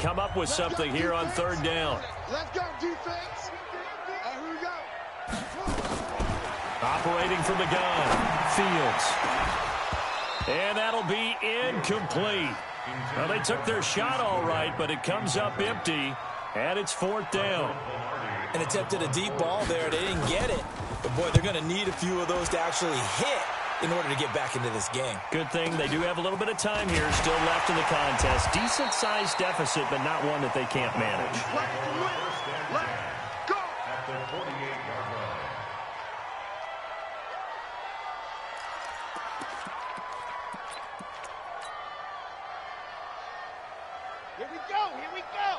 come up with something here on third down. Let's go, defense. Here we go. Operating from the gun, Fields. And that'll be incomplete. Well, they took their shot all right, but it comes up empty, and it's fourth down. And attempted a deep ball there. They didn't get it. But, boy, they're going to need a few of those to actually hit in order to get back into this game. Good thing they do have a little bit of time here still left in the contest. Decent-sized deficit, but not one that they can't manage. Let's go. Here we go.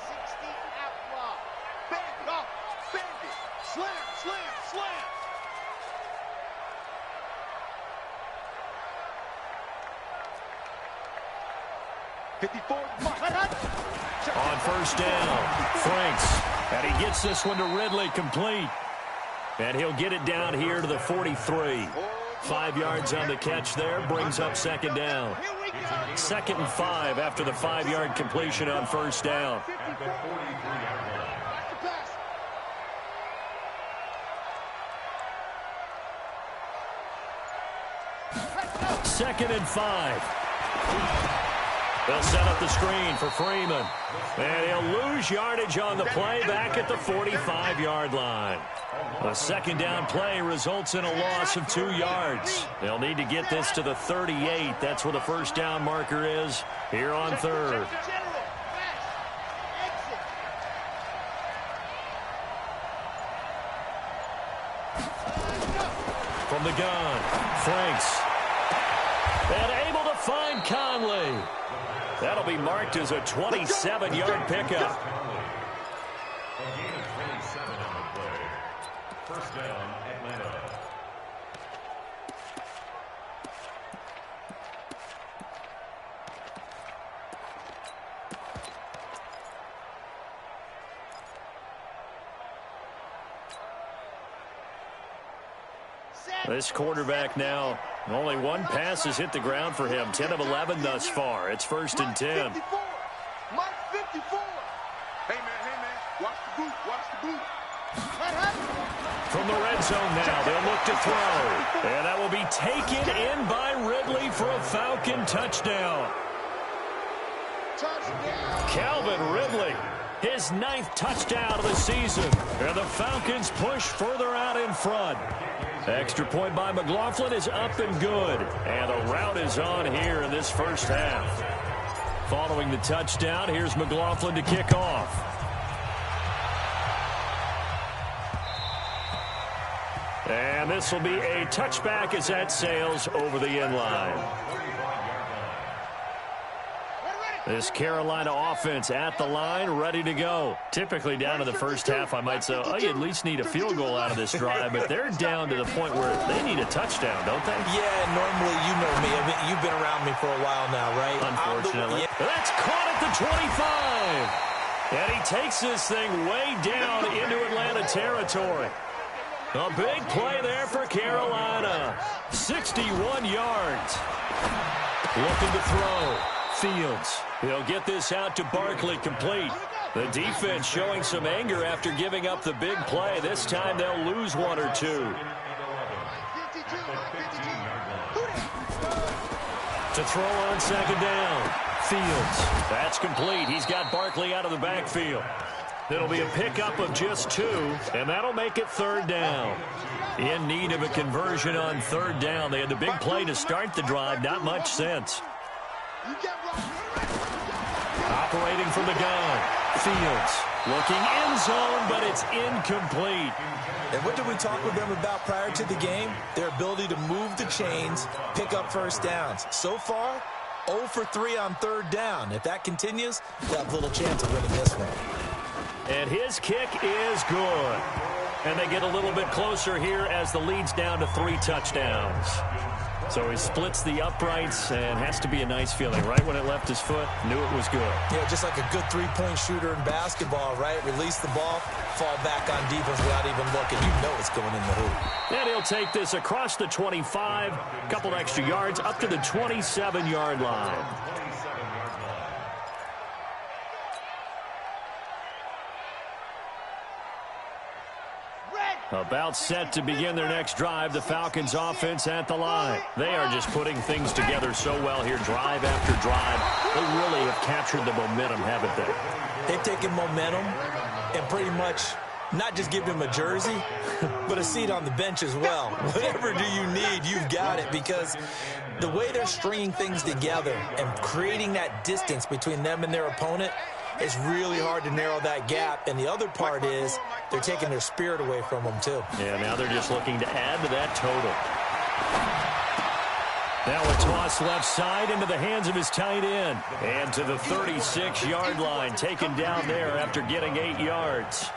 60 outlaw. Bend it off. Bend it. Slam. 54. On first down, Franks. And he gets this one to Ridley, complete. And he'll get it down here to the 43. 5 yards on the catch there, brings up second down. 2nd and 5 after the 5-yard completion on first down. Second and 5. They'll set up the screen for Freeman. And he'll lose yardage on the play back at the 45-yard line. A second down play results in a loss of 2 yards. They'll need to get this to the 38. That's where the first down marker is here on third. From the gun, Franks. And able to find Conley. That'll be marked as a 27-yard pickup. First down, Atlanta. This quarterback now, only one pass has hit the ground for him. 10 of 11 thus far. It's 1st and 10. Mike 54. Hey, man. Watch the boot. From the red zone now, they'll look to throw. And that will be taken in by Ridley for a Falcon touchdown. Calvin Ridley, his 9th touchdown of the season. And the Falcons push further out in front. Extra point by McLaughlin is up and good. And the route is on here in this first half. Following the touchdown, here's McLaughlin to kick off. And this will be a touchback as that sails over the end line. This Carolina offense at the line, ready to go. Typically down to the first half, I might say, oh, you at least need a field goal out of this drive, but they're down to the point where they need a touchdown, don't they? Yeah, normally, you know me. I mean, you've been around me for a while now, right? Unfortunately. That's caught at the 25. And he takes this thing way down into Atlanta territory. A big play there for Carolina. 61 yards. Looking to throw. Fields. He'll get this out to Barkley, complete. The defense showing some anger after giving up the big play. This time they'll lose 1 or 2. To throw on second down. Fields. That's complete. He's got Barkley out of the backfield. It'll be a pickup of just 2, and that'll make it third down. In need of a conversion on third down. They had the big play to start the drive. Not much sense. Operating from the gun. Fields looking end zone, but it's incomplete. And what did we talk with them about prior to the game? Their ability to move the chains, pick up first downs. So far, 0 for 3 on third down. If that continues, they'll have little chance of winning this one. And his kick is good. And they get a little bit closer here as the lead's down to 3 touchdowns. So he splits the uprights, and has to be a nice feeling. Right when it left his foot, knew it was good. Yeah, just like a good three-point shooter in basketball, right? Release the ball, fall back on defense without even looking. You know it's going in the hoop. And he'll take this across the 25, couple extra yards, up to the 27-yard line. About set to begin their next drive, the Falcons offense at the line. They are just putting things together so well here, drive after drive. They really have captured the momentum, haven't they? They've taken momentum and pretty much not just give him a jersey, but a seat on the bench as well. Whatever do you need, you've got it, because the way they're stringing things together and creating that distance between them and their opponent, it's really hard to narrow that gap. And the other part is they're taking their spirit away from them, too. Yeah, now they're just looking to add to that total. Now a toss left side into the hands of his tight end. And to the 36-yard line, taken down there after getting 8 yards.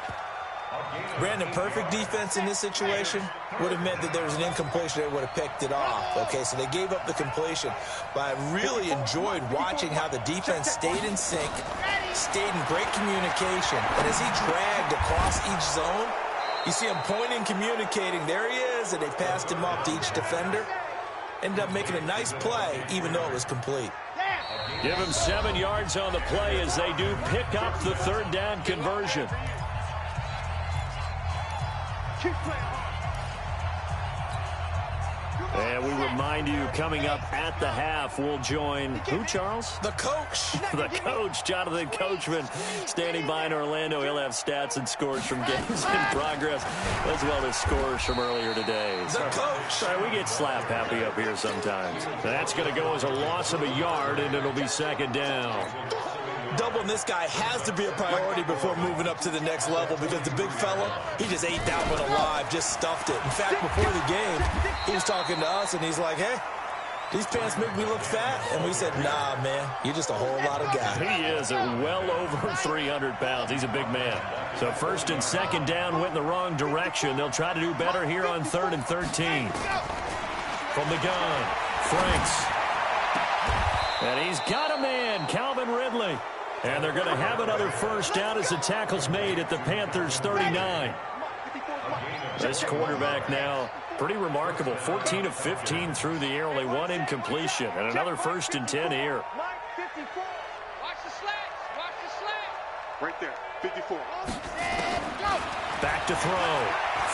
Brandon, perfect defense in this situation would have meant that there was an incompletion. They would have picked it off. Okay, so they gave up the completion. But I really enjoyed watching how the defense stayed in sync, stayed in great communication. And as he dragged across each zone, you see him pointing, communicating. There he is, and they passed him off to each defender. Ended up making a nice play, even though it was complete. Give him 7 yards on the play as they do pick up the third down conversion. And we remind you, coming up at the half, we'll join who, Charles? The coach. The coach, Jonathan Coachman, standing by in Orlando. He'll have stats and scores from games in progress, as well as scores from earlier today. The coach. Sorry, we get slap happy up here sometimes. That's going to go as a loss of a yard, and it'll be second down. Doubling this guy has to be a priority before moving up to the next level, because the big fella, he just ate that one alive, just stuffed it. In fact, before the game, he was talking to us, and he's like, hey, these pants make me look fat. And we said, nah, man, you're just a whole lot of guy. He is at well over 300 pounds. He's a big man. So first and second down went in the wrong direction. They'll try to do better here on 3rd and 13. From the gun, Franks. And he's got a man, Calvin Ridley. And they're going to have another first down as the tackle's made at the Panthers' 39. This quarterback now, pretty remarkable. 14 of 15 through the air, only one incompletion. And another 1st and 10 here. Watch the slats. Watch the slats. Right there, 54. Back to throw.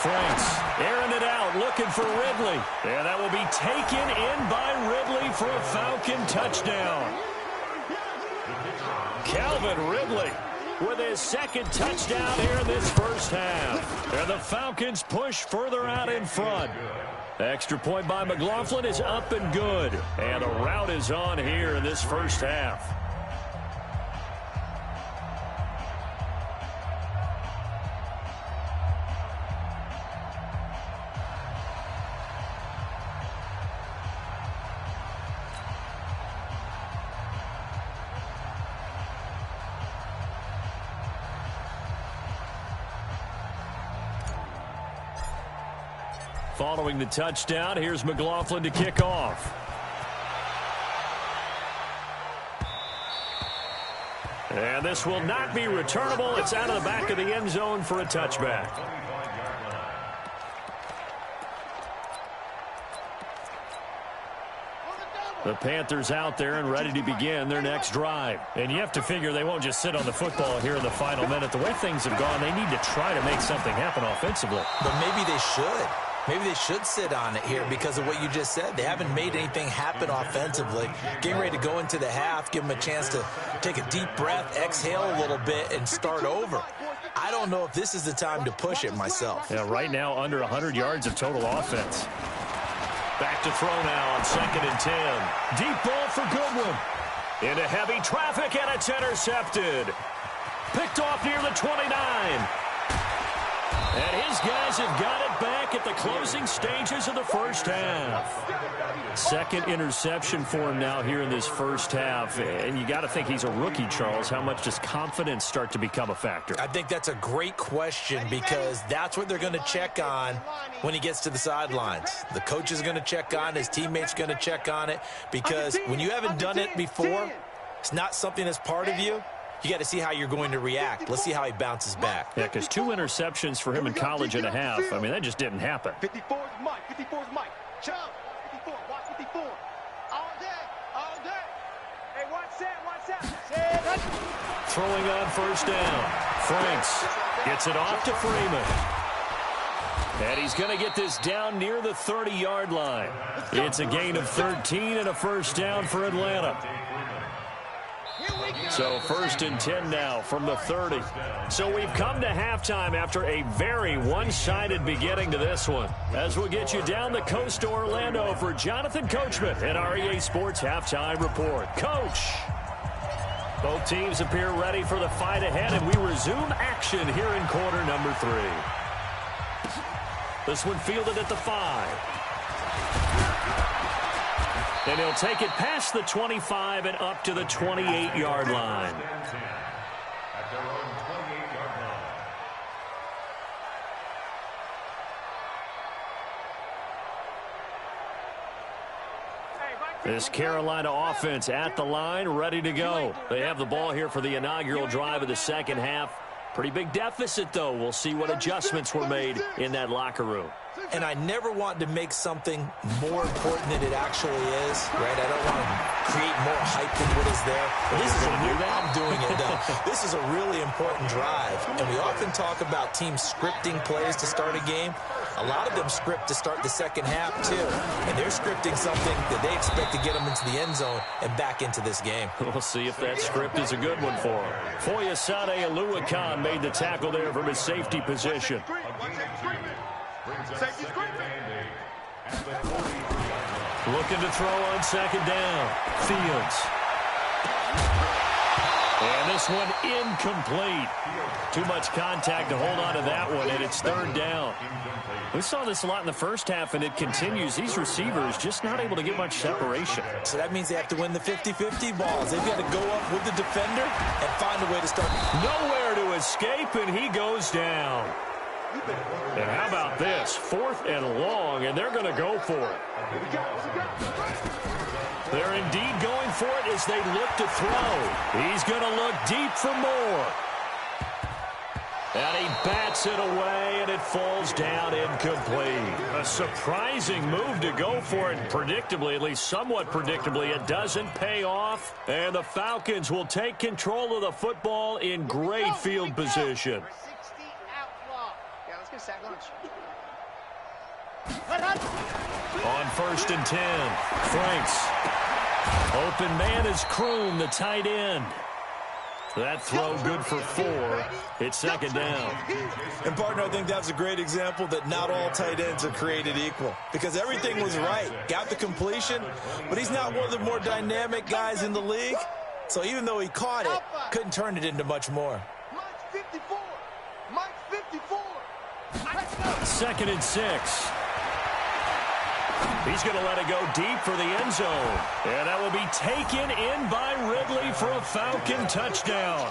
Franks airing it out, looking for Ridley. And that will be taken in by Ridley for a Falcon touchdown. Calvin Ridley with his second touchdown here in this first half. And the Falcons push further out in front. Extra point by McLaughlin is up and good. And the rout is on here in this first half. Following the touchdown, here's McLaughlin to kick off. And this will not be returnable. It's out of the back of the end zone for a touchback. The Panthers out there and ready to begin their next drive. And you have to figure they won't just sit on the football here in the final minute. The way things have gone, they need to try to make something happen offensively. But maybe they should. Maybe they should sit on it here because of what you just said. They haven't made anything happen offensively. Getting ready to go into the half, give them a chance to take a deep breath, exhale a little bit, and start over. I don't know if this is the time to push it myself. Yeah, right now under 100 yards of total offense. Back to throw now on 2nd and 10. Deep ball for Goodwin. Into heavy traffic, and it's intercepted. Picked off near the 29. And his guys have got it back at the closing stages of the first half. Second interception for him now here in this first half. And you got to think he's a rookie, Charles. How much does confidence start to become a factor? I think that's a great question because that's what they're going to check on when he gets to the sidelines. The coach is going to check on, his teammates going to check on it, because when you haven't done it before, it's not something that's part of you. You got to see how you're going to react. Let's see how he bounces back. Yeah, because 2 interceptions for him in college and a half. I mean, that just didn't happen. 54's Mike. 54's Mike. Jump. 54. Watch 54. All day. All day. Hey, watch that. Throwing on first down. Franks gets it off to Freeman. And he's going to get this down near the 30-yard line. It's a gain of 13 and a first down for Atlanta. So 1st and 10 now from the 30. So we've come to halftime after a very one-sided beginning to this one. As we'll get you down the coast to Orlando for Jonathan Coachman at our EA Sports Halftime Report. Coach! Both teams appear ready for the fight ahead, and we resume action here in quarter number 3. This one fielded at the 5. And he'll take it past the 25 and up to the 28-yard line. This Carolina offense at the line, ready to go. They have the ball here for the inaugural drive of the second half. Pretty big deficit, though. We'll see what adjustments were made in that locker room. And I never want to make something more important than it actually is, right? I don't want to create more hype than what is there. I'm doing it, though. This is a really important drive. And we often talk about teams scripting plays to start a game. A lot of them script to start the second half, too. And they're scripting something that they expect to get them into the end zone and back into this game. We'll see if that script is a good one for them. Foyesade Aluakan made the tackle there from his safety position. Looking to throw on second down. Fields. And this one incomplete. Too much contact to hold on to that one, and it's 3rd down. We saw this a lot in the first half, and it continues. These receivers just not able to get much separation. So that means they have to win the 50-50 balls. They've got to go up with the defender and find a way to start. Nowhere to escape, and he goes down. And how about this? 4th and long, and they're going to go for it. They're indeed going for it as they look to throw. He's going to look deep for more. And he bats it away, and it falls down incomplete. A surprising move to go for it. Predictably, at least somewhat predictably, it doesn't pay off. And the Falcons will take control of the football in great field position. On 1st and 10, Franks. Open man is Kroon, the tight end. That throw good for 4. It's 2nd down. And, partner, I think that's a great example that not all tight ends are created equal. Because everything was right. Got the completion, but he's not one of the more dynamic guys in the league. So even though he caught it, couldn't turn it into much more. Mike's 54. Mike's 54. 2nd and 6. He's going to let it go deep for the end zone. And that will be taken in by Ridley for a Falcon touchdown.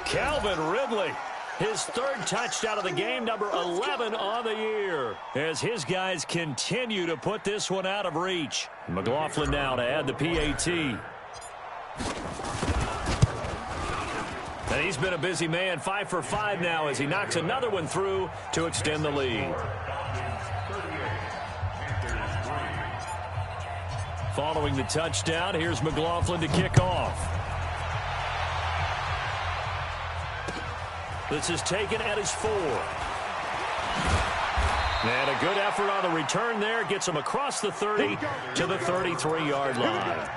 Calvin Ridley, his 3rd touchdown of the game, number 11 on the year, as his guys continue to put this one out of reach. McLaughlin now to add the PAT. And he's been a busy man, 5 for 5 now as he knocks another one through to extend the lead. Following the touchdown, here's McLaughlin to kick off. This is taken at his 4. And a good effort on the return there. Gets him across the 30 to the 33-yard line.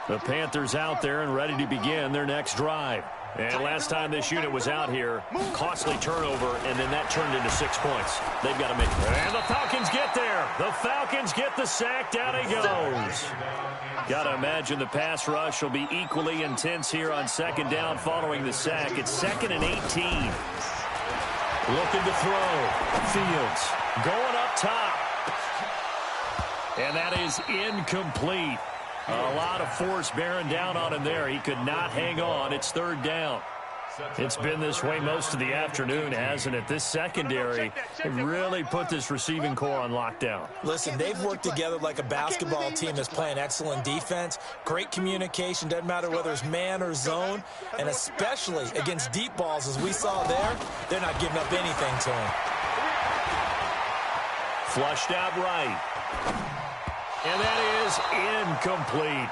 The Panthers out there and ready to begin their next drive. And last time this unit was out here, costly turnover, and then that turned into 6 points. They've got to make it. And the Falcons get there. The Falcons get the sack. Down he goes. Got to imagine the pass rush will be equally intense here on 2nd down following the sack. It's 2nd and 18. Looking to throw. Fields going up top. And that is incomplete. A lot of force bearing down on him there. He could not hang on. It's 3rd down. It's been this way most of the afternoon, hasn't it? This secondary really put this receiving core on lockdown. Listen, they've worked together like a basketball team that's playing excellent defense. Great communication. Doesn't matter whether it's man or zone. And especially against deep balls, as we saw there, they're not giving up anything to him. Flushed out right. And that is incomplete.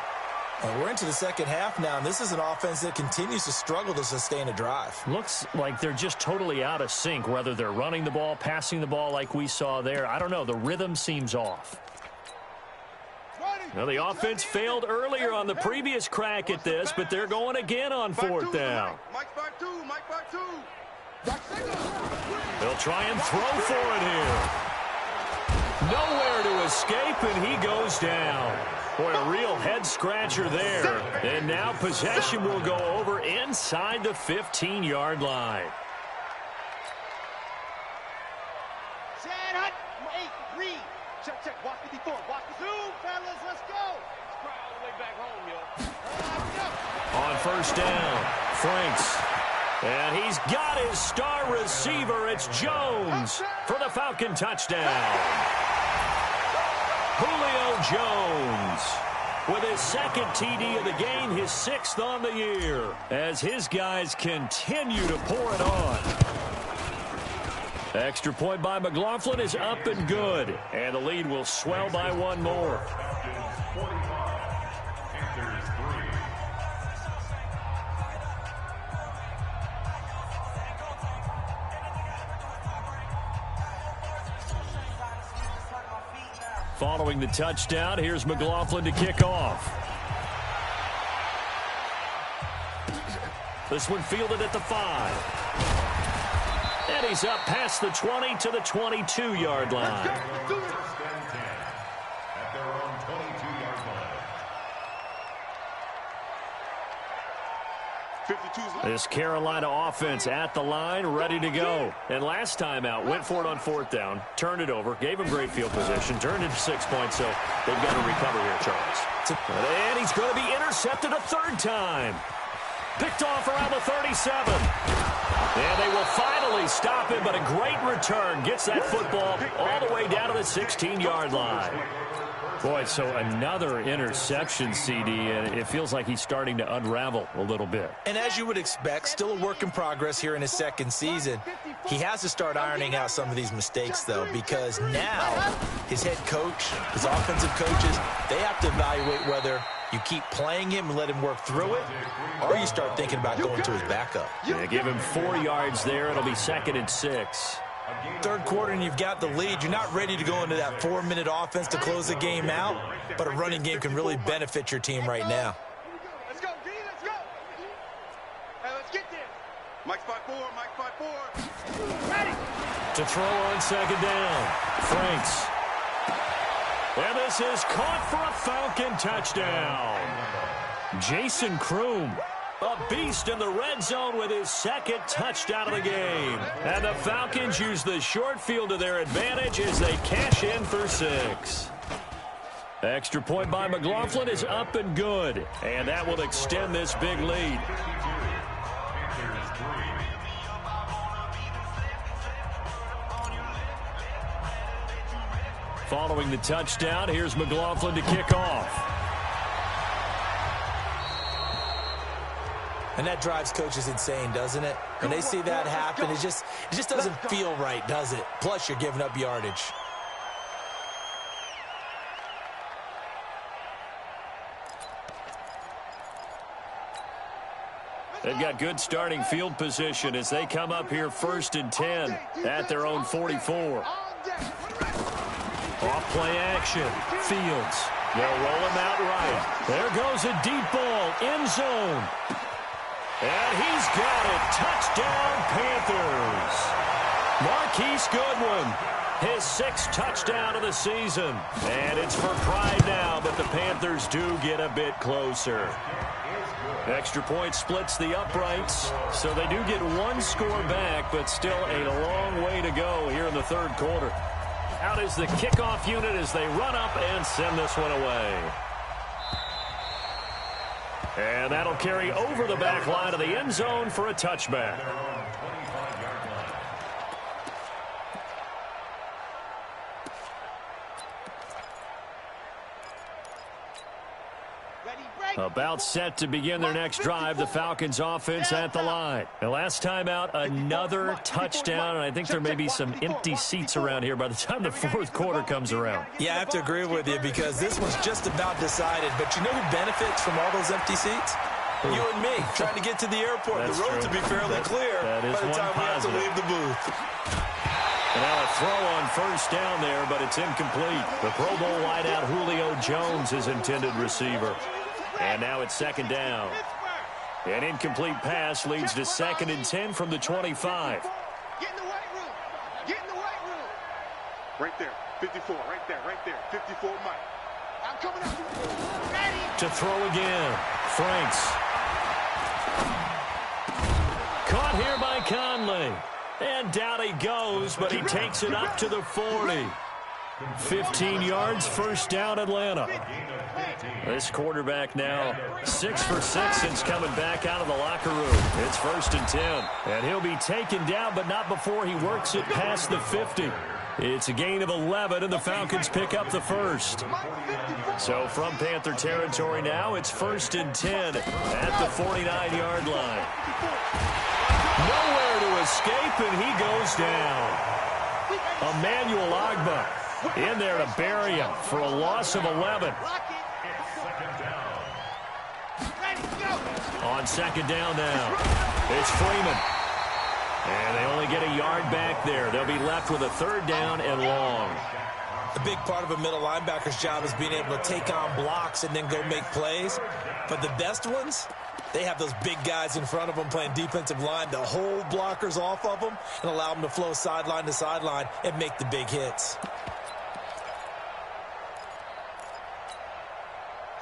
We're into the second half now, and this is an offense that continues to struggle to sustain a drive. Looks like they're just totally out of sync, whether they're running the ball, passing the ball like we saw there. I don't know. The rhythm seems off. Now, the offense failed earlier on the previous crack at this, but they're going again on fourth down. Mike 5-2, Mike 5-2. They'll try and throw for it here. Nowhere to escape, and he goes down. Boy, a real head-scratcher there. And now possession will go over inside the 15-yard line. Set, hut, 8, read. Check, check. Watch 54. Watch the Zoom, fellas, let's go. Let's cry all the way back home, yo. On first down, Franks. And he's got his star receiver. It's Jones for the Falcon touchdown. Julio Jones with his second TD of the game, his 6th on the year, as his guys continue to pour it on. Extra point by McLaughlin is up and good, and the lead will swell by one more. Following the touchdown, here's McLaughlin to kick off. This one fielded at the 5. And he's up past the 20 to the 22-yard line. At their own 22-yard line. 52's left. This Carolina offense at the line, ready to go. And last time out, went for it on fourth down, turned it over, gave him great field position, turned it to 6 points, so they've got to recover here, Charles. And he's going to be intercepted a third time. Picked off around the 37. And they will finally stop him, but a great return gets that football all the way down to the 16-yard line. Boy, so another interception, CD, and it feels like he's starting to unravel a little bit. And as you would expect, still a work in progress here in his second season. He has to start ironing out some of these mistakes, though, because now his head coach, his offensive coaches, they have to evaluate whether you keep playing him and let him work through it, or you start thinking about going to his backup. Yeah, give him 4 yards there. It'll be 2nd and 6. Third quarter and you've got the lead. You're not ready to go into that 4-minute offense to close the game out, but a running game can really benefit your team right now. Let's go, D, let's go. Hey, let's get there. Mike 5-4, Mike 5-4. Ready. To throw on second down, Franks. And this is caught for a Falcon touchdown. Jason Kroom, a beast in the red zone with his 2nd touchdown of the game. And the Falcons use the short field to their advantage as they cash in for 6. Extra point by McLaughlin is up and good. And that will extend this big lead. Following the touchdown, here's McLaughlin to kick off. And that drives coaches insane, doesn't it? When they see that happen, it just doesn't feel right, does it? Plus, you're giving up yardage. They've got good starting field position as they come up here 1st and 10 at their own 44. Off play action. Fields. They'll roll him out right. There goes a deep ball. End zone. And he's got it. Touchdown, Panthers. Marquise Goodwin. His 6th touchdown of the season. And it's for pride now, but the Panthers do get a bit closer. Extra point splits the uprights, so they do get 1 score back, but still a long way to go here in the 3rd quarter. Out is the kickoff unit as they run up and send this one away. And that'll carry over the back line of the end zone for a touchback. About set to begin their next drive, the Falcons offense at the line. And last time out, another touchdown, and I think there may be some empty seats around here by the time the fourth quarter comes around. Yeah, I have to agree with you because this one's just about decided. But you know who benefits from all those empty seats? You and me, trying to get to the airport. That's the road true. to be fairly clear that is by the time we have to positive. leave the booth. And now a throw on first down there, but it's incomplete. The Pro Bowl wideout Julio Jones is intended receiver. And now it's second down. An incomplete pass leads to 2nd and 10 from the 25. Get in the white room. Get in the white room. Right there. 54. Right there. Right there. 54 Mike. I'm coming up. Ready. To throw again. Franks. Caught here by Conley. And down he goes, but he takes it up to the 40. 15 yards, first down Atlanta. This quarterback now 6 for 6 since coming back out of the locker room. It's 1st and 10. And he'll be taken down, but not before he works it past the 50. It's a gain of 11, and the Falcons pick up the first. So from Panther territory now, it's 1st and 10 at the 49-yard line. Nowhere to escape, and he goes down. Emmanuel Ogbah in there to bury him for a loss of 11. On second down now, it's Freeman. And they only get a yard back there. They'll be left with a 3rd down and long. A big part of a middle linebacker's job is being able to take on blocks and then go make plays. But the best ones, they have those big guys in front of them playing defensive line to hold blockers off of them and allow them to flow sideline to sideline and make the big hits.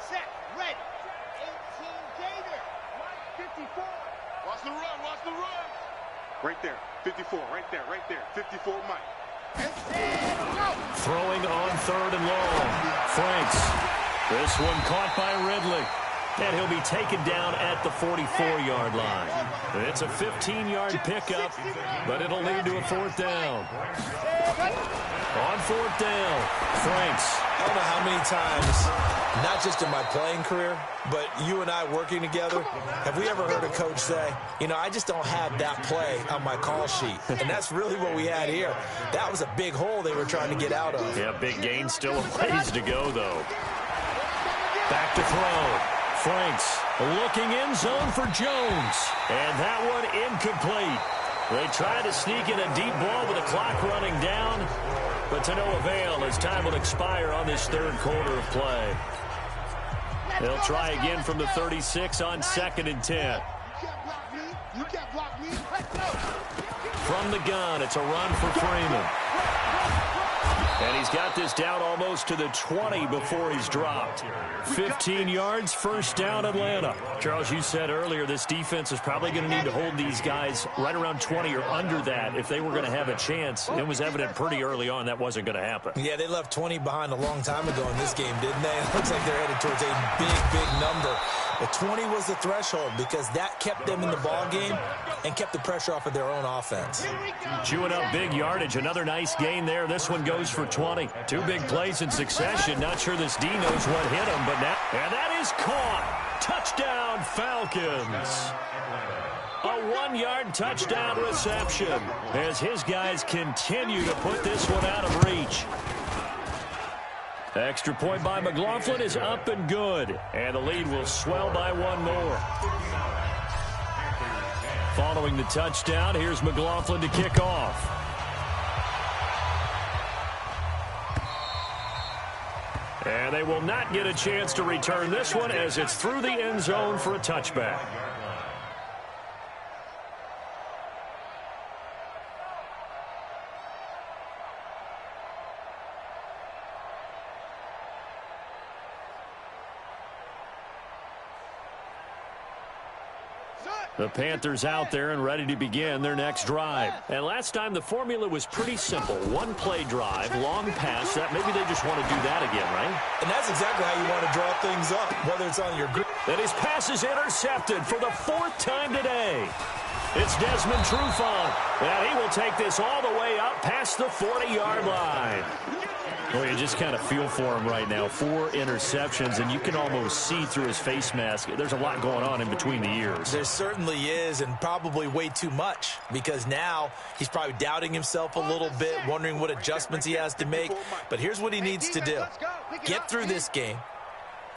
Set. Ready. 18 Gator. 54. Watch the run. Watch the run. Right there. 54. Right there. Right there. 54 Mike. Throwing on 3rd and long. Franks. This one caught by Ridley. And he'll be taken down at the 44-yard line. It's a 15-yard pickup, but it'll lead to a 4th down. On 4th down, Franks. I don't know how many times, not just in my playing career, but you and I working together, have we ever heard a coach say, you know, I just don't have that play on my call sheet. And that's really what we had here. That was a big hole they were trying to get out of. Yeah, big gain, still a ways to go, though. Back to throw. Franks looking in zone for Jones. And that one incomplete. They try to sneak in a deep ball with the clock running down, but to no avail as time will expire on this 3rd quarter of play. They'll try again from the 36 on 2nd and 10. You can't block me. Let's go. From the gun, it's a run for Freeman. And he's got this down almost to the 20 before he's dropped. 15 yards, 1st down Atlanta. Charles, you said earlier this defense is probably going to need to hold these guys right around 20 or under that if they were going to have a chance. It was evident pretty early on that wasn't going to happen. Yeah, they left 20 behind a long time ago in this game, didn't they? It looks like they're headed towards a big number. But 20 was the threshold because that kept them in the ball game and kept the pressure off of their own offense. Chewing up big yardage. Another nice gain there. This one goes for 20. 2 big plays in succession. Not sure this D knows what hit him, but now. And that is caught. Touchdown, Falcons. A 1-yard touchdown reception as his guys continue to put this one out of reach. Extra point by McLaughlin is up and good. And the lead will swell by 1 more. Following the touchdown, here's McLaughlin to kick off. And they will not get a chance to return this one as it's through the end zone for a touchback. The Panthers out there and ready to begin their next drive. And last time the formula was pretty simple. 1-play drive, long pass. That maybe they just want to do that again, right? And that's exactly how you want to draw things up, whether it's on your group. And his pass is intercepted for the 4th time today. It's Desmond Trufant. And he will take this all the way up past the 40-yard line. Well, you just kind of feel for him right now. 4 interceptions, and you can almost see through his face mask. There's a lot going on in between the ears. There certainly is, and probably way too much, because now he's probably doubting himself a little bit, wondering what adjustments he has to make. But here's what he needs to do. Get through this game,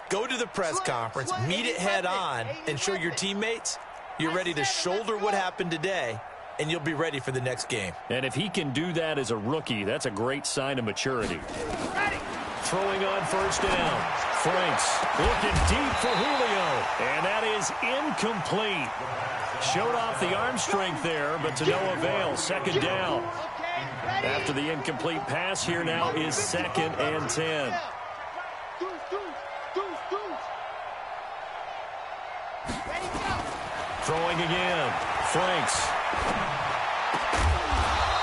go to the press conference, meet it head on, and show your teammates you're ready to shoulder what happened today, and you'll be ready for the next game. And if he can do that as a rookie, that's a great sign of maturity. Throwing on first down. Franks looking deep for Julio. And that is incomplete. Showed off the arm strength there, but to no avail. Second down. After the incomplete pass, here now is 2nd and 10. Throwing again. Franks.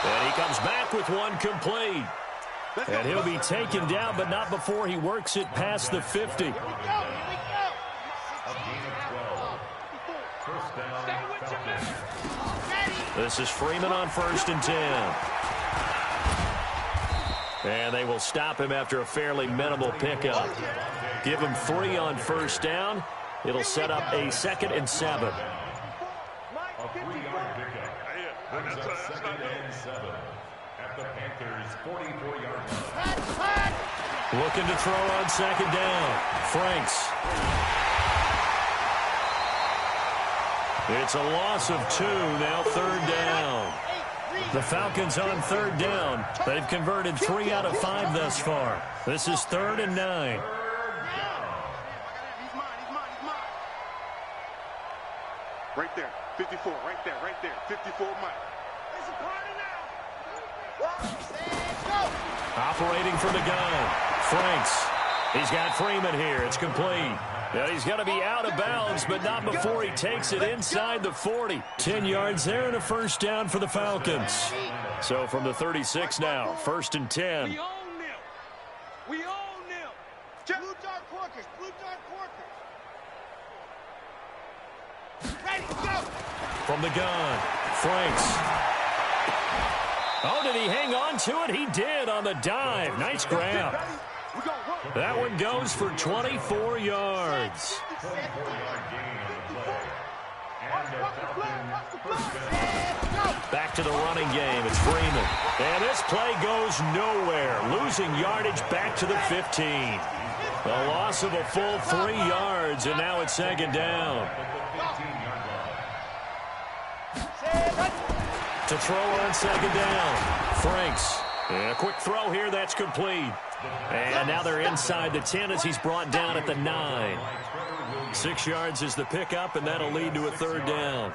And he comes back with one complete. And he'll be taken down, but not before he works it past the 50. This is Freeman on 1st and 10. And they will stop him after a fairly minimal pickup. Give him 3 on first down. It'll set up a 2nd and 7. A 3-yard pickup brings up 2nd and 7 at the Panthers' 44-yard line. Looking to throw on 2nd down. Franks. It's a loss of 2, now 3rd down. The Falcons on 3rd down. They've converted 3 out of 5 thus far. This is 3rd and 9. Right there, 54, right there, 54, Mike. It's a party now. Operating from the gun. Franks. He's got Freeman here. It's complete. Now he's going to be out of bounds, but not before he takes it inside the 40. 10 yards there and a first down for the Falcons. So from the 36 now, 1st and 10. We own them. We own them. Blue dark workers. Blue dark workers. Ready, go. From the gun, Franks. Oh, did he hang on to it? He did on the dive. Nice grab. That one goes for 24 yards. 24-yard gain on the play. And the Falcons' first down. Back to the running game. It's Freeman. And this play goes nowhere. Losing yardage back to the 15. A loss of a full 3 yards, and now it's 2nd down. To throw on 2nd down. Franks. And a quick throw here. That's complete. And now they're inside the 10 as he's brought down at the 9. 6 yards is the pickup, and that'll lead to a 3rd down.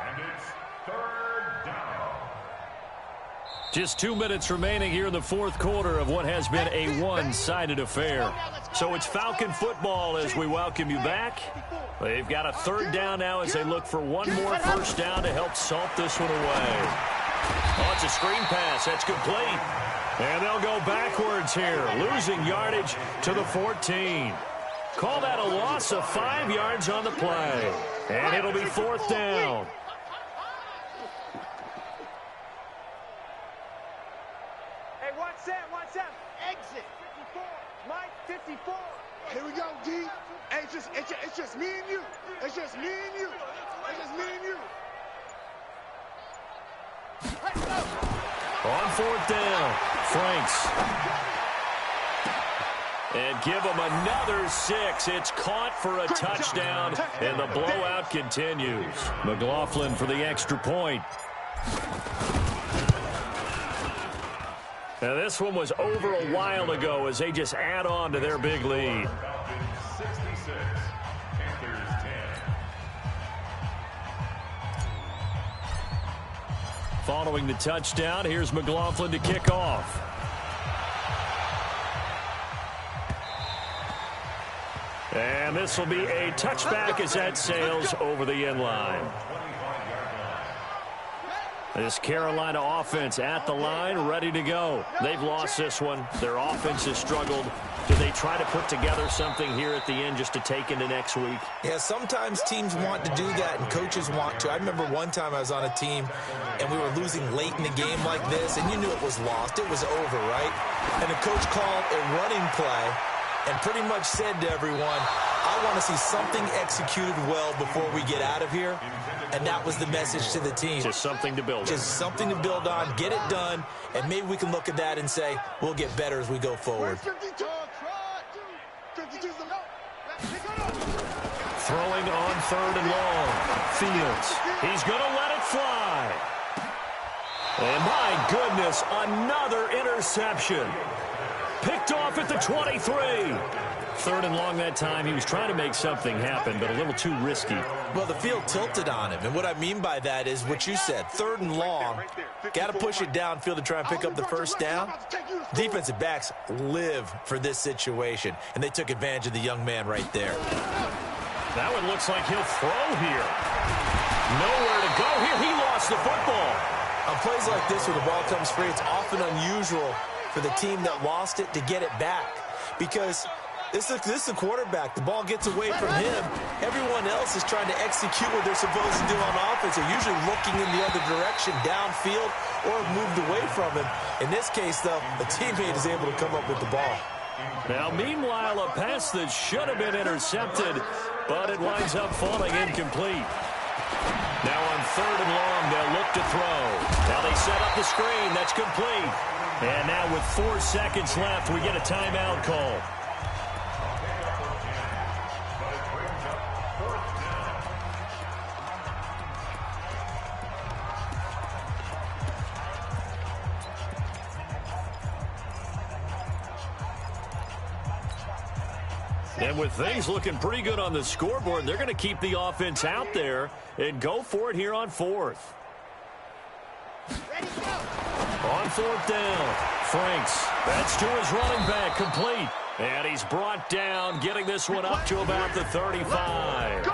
And it's 3rd down. Just 2 minutes remaining here in the 4th quarter of what has been a one-sided affair. So it's Falcon football as we welcome you back. They've got a 3rd down now as they look for one more first down to help salt this one away. Oh, it's a screen pass. That's complete. And they'll go backwards here, losing yardage to the 14. Call that a loss of 5 yards on the play. And it'll be 4th down. Hey, watch that, watch that. Exit. 54. Mike, 54. Here we go, D. Hey, it's just me and you. It's just me and you. It's just me and you. Let's go. On 4th down, Franks. And give him another 6. It's caught for a touchdown, and the blowout continues. McLaughlin for the extra point. Now this one was over a while ago as they just add on to their big lead. 66, Panthers 10. Following the touchdown, here's McLaughlin to kick off. And this will be a touchback as that sails over the end line. This Carolina offense at the line, ready to go. They've lost this one. Their offense has struggled. Do they try to put together something here at the end just to take into next week? Yeah, sometimes teams want to do that and coaches want to. I remember one time I was on a team and we were losing late in the game like this, and you knew it was lost. It was over, right? And the coach called a running play and pretty much said to everyone, I want to see something executed well before we get out of here. And that was the message to the team. Just something to build on. Just something to build on, get it done, and maybe we can look at that and say, we'll get better as we go forward. Throwing on 3rd and long. Fields. He's going to let it fly. And my goodness, another interception. Picked off at the 23. 3rd and long that time. He was trying to make something happen, but a little too risky. Well, the field tilted on him, and what I mean by that is what you said, 3rd and long. Got to push it downfield to try and pick up the first down. Defensive backs live for this situation, and they took advantage of the young man right there. That one looks like he'll throw here. Nowhere to go here. He lost the football. On plays like this where the ball comes free, it's often unusual for the team that lost it to get it back, because this is the quarterback. The ball gets away from him. Everyone else is trying to execute what they're supposed to do on offense. They're usually looking in the other direction, downfield, or moved away from him. In this case, though, a teammate is able to come up with the ball. Now, meanwhile, a pass that should have been intercepted, but it winds up falling incomplete. Now on 3rd and long, they'll look to throw. Now they set up the screen. That's complete. And now with 4 seconds left, we get a timeout call. And with things looking pretty good on the scoreboard, they're going to keep the offense out there and go for it here on 4th. On 4th down, Franks. That's to his running back, complete. And he's brought down, getting this one up to about the 35.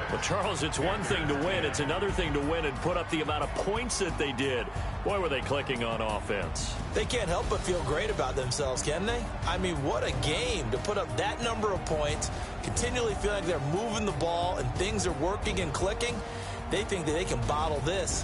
Well, Charles, it's one thing to win. It's another thing to win and put up the amount of points that they did. Boy, were they clicking on offense. They can't help but feel great about themselves, can they? I mean, what a game to put up that number of points, continually feel like they're moving the ball and things are working and clicking. They think that they can bottle this.